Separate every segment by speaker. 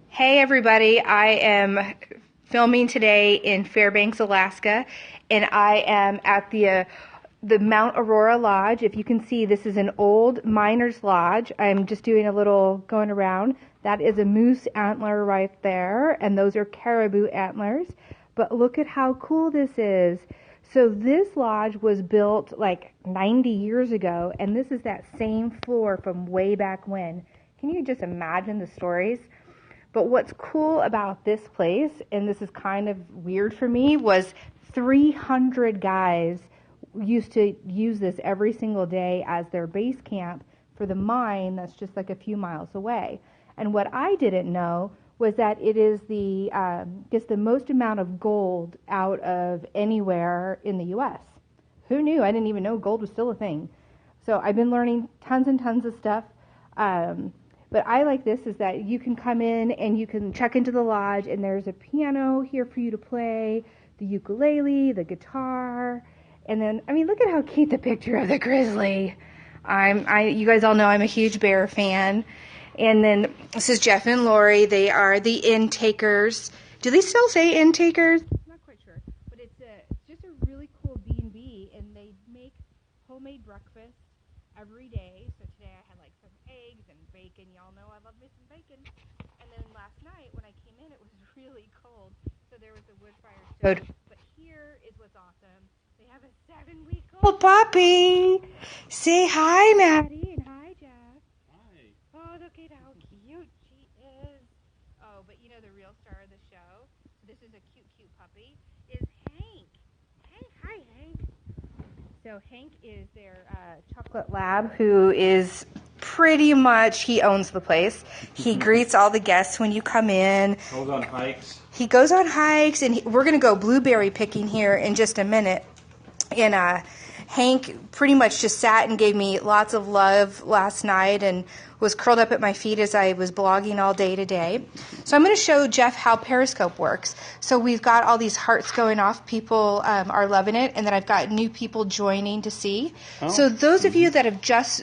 Speaker 1: Hey everybody, I am filming today in Fairbanks, Alaska, and I am at the Mount Aurora Lodge. If you can see, this is an old miner's lodge. I'm just doing a little going around. That is a moose antler right there, and those are caribou antlers. But look at how cool this is. So this lodge was built like 90 years ago, and this is that same floor from way back when. Can you just imagine the stories? But what's cool about this place, and this is kind of weird for me, was 300 guys used to use this every single day as their base camp for the mine that's just like a few miles away. And what I didn't know was that it is gets the most amount of gold out of anywhere in the U.S. Who knew? I didn't even know gold was still a thing. So I've been learning tons and tons of stuff. But I like this is that you can come in and you can check into the lodge, and there's a piano here for you to play, the ukulele, the guitar, and then, I mean, look at how cute the picture of the grizzly. You guys all know I'm a huge bear fan. And then this is Jeff and Lori. They are the intakers. Do they still say intakers? I'm not quite sure. But it's just a really cool B&B, and they make homemade breakfast every day. So today I had like some eggs and bacon. Y'all know I love me some bacon. And then last night when I came in, it was really cold. So there was a wood fire stove. But here is what's awesome. They have a 7-week-old puppy. Say hi, Maddie, and hi, Jeff. Oh, look at how cute she is. Oh, but you know the real star of the show? This is a cute puppy, is Hank. Hank, hi, Hank. So Hank is their chocolate lab who is pretty much, he owns the place. He greets all the guests when you come in.
Speaker 2: Goes on hikes.
Speaker 1: He goes on hikes, and we're going to go blueberry picking here in just a minute. And Hank pretty much just sat and gave me lots of love last night and was curled up at my feet as I was blogging all day today. So I'm going to show Jeff how Periscope works. So we've got all these hearts going off. People are loving it. And then I've got new people joining to see. Oh. So those of you that have just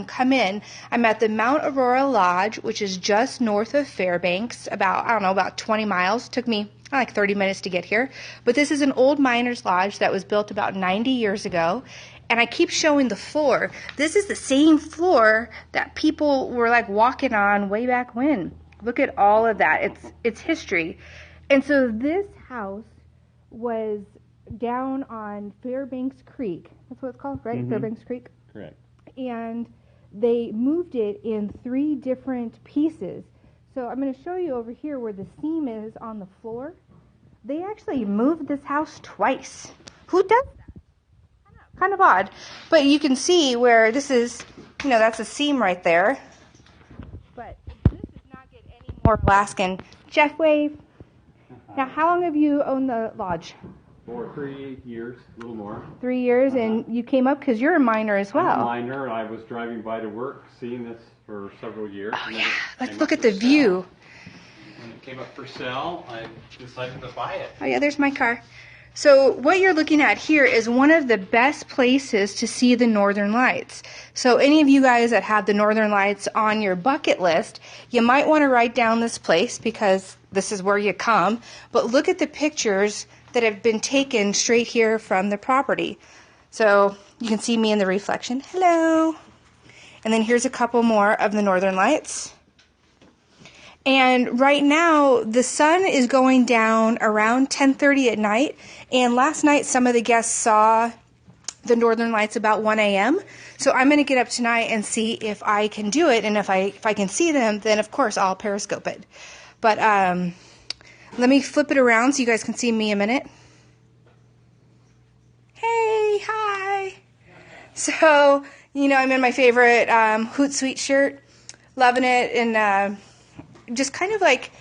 Speaker 1: come in, I'm at the Mount Aurora Lodge, which is just north of Fairbanks, about 20 miles. Took me like 30 minutes to get here. But this is an old miner's lodge that was built about 90 years ago. And I keep showing the floor. This is the same floor that people were like walking on way back when. Look at all of that. It's history. And so this house was down on Fairbanks Creek. That's what it's called, right? Mm-hmm. Fairbanks Creek?
Speaker 2: Correct.
Speaker 1: And they moved it in 3 different pieces. So I'm going to show you over here where the seam is on the floor. They actually moved this house twice. Who does that? Kind of odd. But you can see where this is, that's a seam right there. But this does not get any more Alaskan. Jeff, wave. Now, how long have you owned the lodge?
Speaker 2: For 3 years, a little more.
Speaker 1: 3 years, and you came up because you're a miner as well.
Speaker 2: I'm a miner. I was driving by to work, seeing this for several years.
Speaker 1: Oh, yeah. Let's look at the view.
Speaker 2: When it came up for sale, I decided to buy it.
Speaker 1: Oh, yeah, there's my car. So what you're looking at here is one of the best places to see the Northern Lights. So any of you guys that have the Northern Lights on your bucket list, you might want to write down this place because this is where you come. But look at the pictures that have been taken straight here from the property. So you can see me in the reflection. Hello. And then here's a couple more of the Northern Lights. And right now, the sun is going down around 10:30 at night. And last night, some of the guests saw the Northern Lights about 1 a.m. So I'm going to get up tonight and see if I can do it. And if I can see them, then of course I'll Periscope it. But let me flip it around so you guys can see me a minute. Hey, hi. So, I'm in my favorite Hootsuite shirt, loving it, and just kind of like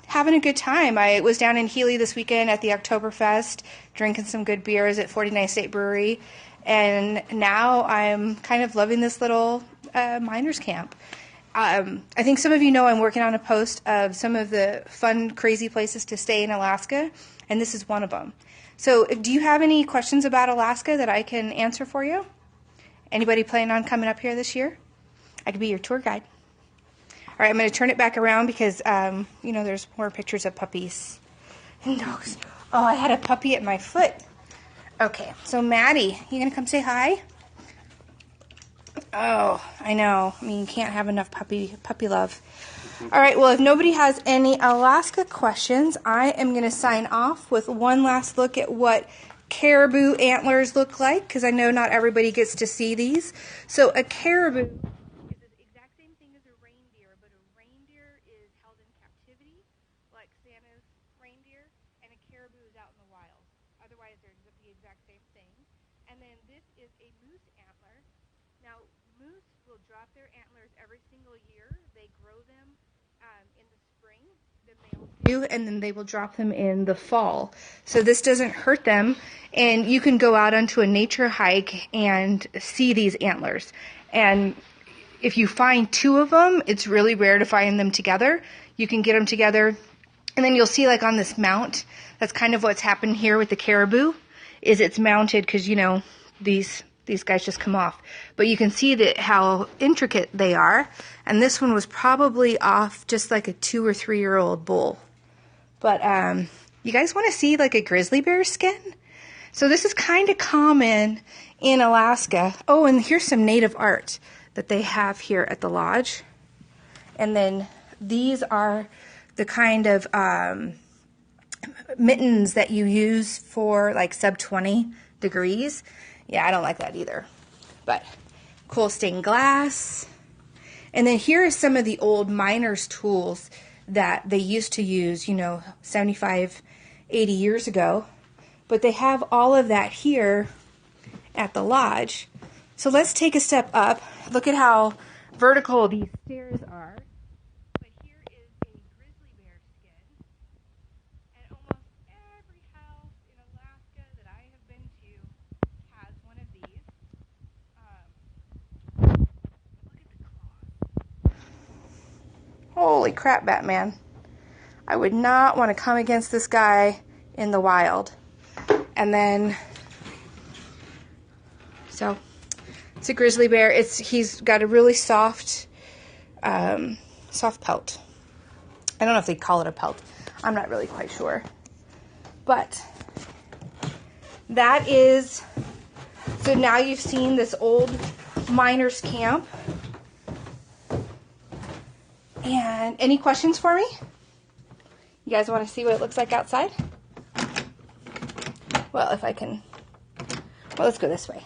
Speaker 1: having a good time. I was down in Healy this weekend at the Oktoberfest, drinking some good beers at 49 State Brewery, and now I'm kind of loving this little miners camp. I think some of you know I'm working on a post of some of the fun, crazy places to stay in Alaska, and this is one of them. So do you have any questions about Alaska that I can answer for you? Anybody planning on coming up here this year? I could be your tour guide. All right, I'm going to turn it back around because, you know, there's more pictures of puppies and dogs. Oh, I had a puppy at my foot. Okay, so Maddie, you going to come say hi? Oh, I know. I mean, you can't have enough puppy love. All right, well, if nobody has any Alaska questions, I am going to sign off with one last look at what caribou antlers look like, because I know not everybody gets to see these. So a caribou is the exact same thing as a reindeer, but a reindeer is held in captivity, like Santa's reindeer, and a caribou is out in the wild. Otherwise, they're the exact same thing. And then this is a moose antler. Now, moose will drop their antlers every single year. They grow them in the spring, the males do, and then they will drop them in the fall. So this doesn't hurt them, and you can go out onto a nature hike and see these antlers. And if you find two of them, it's really rare to find them together. You can get them together, and then you'll see like on this mount, that's kind of what's happened here with the caribou, is it's mounted because, you know, these guys just come off. But you can see that how intricate they are. And this one was probably off just like a 2 or 3 year old bull. But you guys want to see like a grizzly bear skin? So this is kind of common in Alaska. Oh, and here's some native art that they have here at the lodge. And then these are the kind of mittens that you use for like sub 20 degrees. Yeah, I don't like that either. But cool stained glass. And then here are some of the old miners' tools that they used to use, you know, 75, 80 years ago. But they have all of that here at the lodge. So let's take a step up. Look at how vertical these stairs are. But here is a grizzly bear skin. And almost every house in Alaska that I have been to has one of these. Look at the claws. Holy crap, Batman. I would not want to come against this guy in the wild. And then, so it's a grizzly bear. He's got a really soft pelt. I don't know if they call it a pelt. I'm not really quite sure. But that is, so now you've seen this old miners' camp. And any questions for me? You guys want to see what it looks like outside? Well, if I can, well, let's go this way.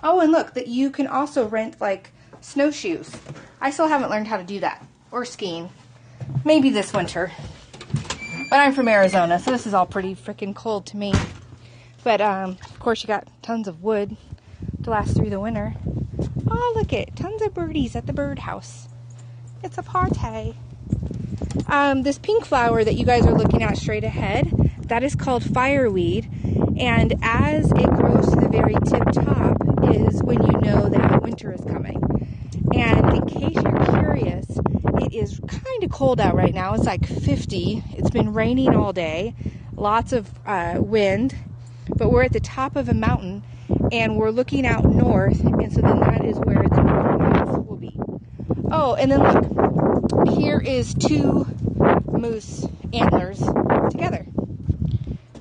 Speaker 1: Oh, and look, that you can also rent like snowshoes. I still haven't learned how to do that, or skiing. Maybe this winter. But I'm from Arizona, so this is all pretty freaking cold to me. But of course you got tons of wood to last through the winter. Oh, look it, tons of birdies at the birdhouse. It's a party. This pink flower that you guys are looking at straight ahead, that is called fireweed. And as it grows to the very tip top is when you know that winter is coming. And in case you're curious, it is kind of cold out right now. It's like 50. It's been raining all day. Lots of wind. But we're at the top of a mountain and we're looking out north. And so then that is where the northern lights will be. Oh, and then look, here is 2 moose antlers together.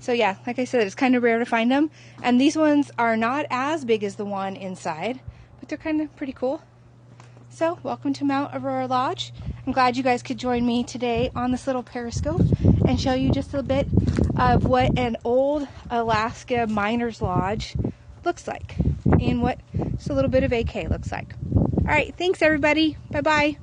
Speaker 1: So yeah, like I said, it's kind of rare to find them. And these ones are not as big as the one inside, but they're kind of pretty cool. So welcome to Mount Aurora Lodge. I'm glad you guys could join me today on this little periscope and show you just a bit of what an old Alaska miner's lodge looks like and what just a little bit of AK looks like. All right, thanks everybody. Bye-bye.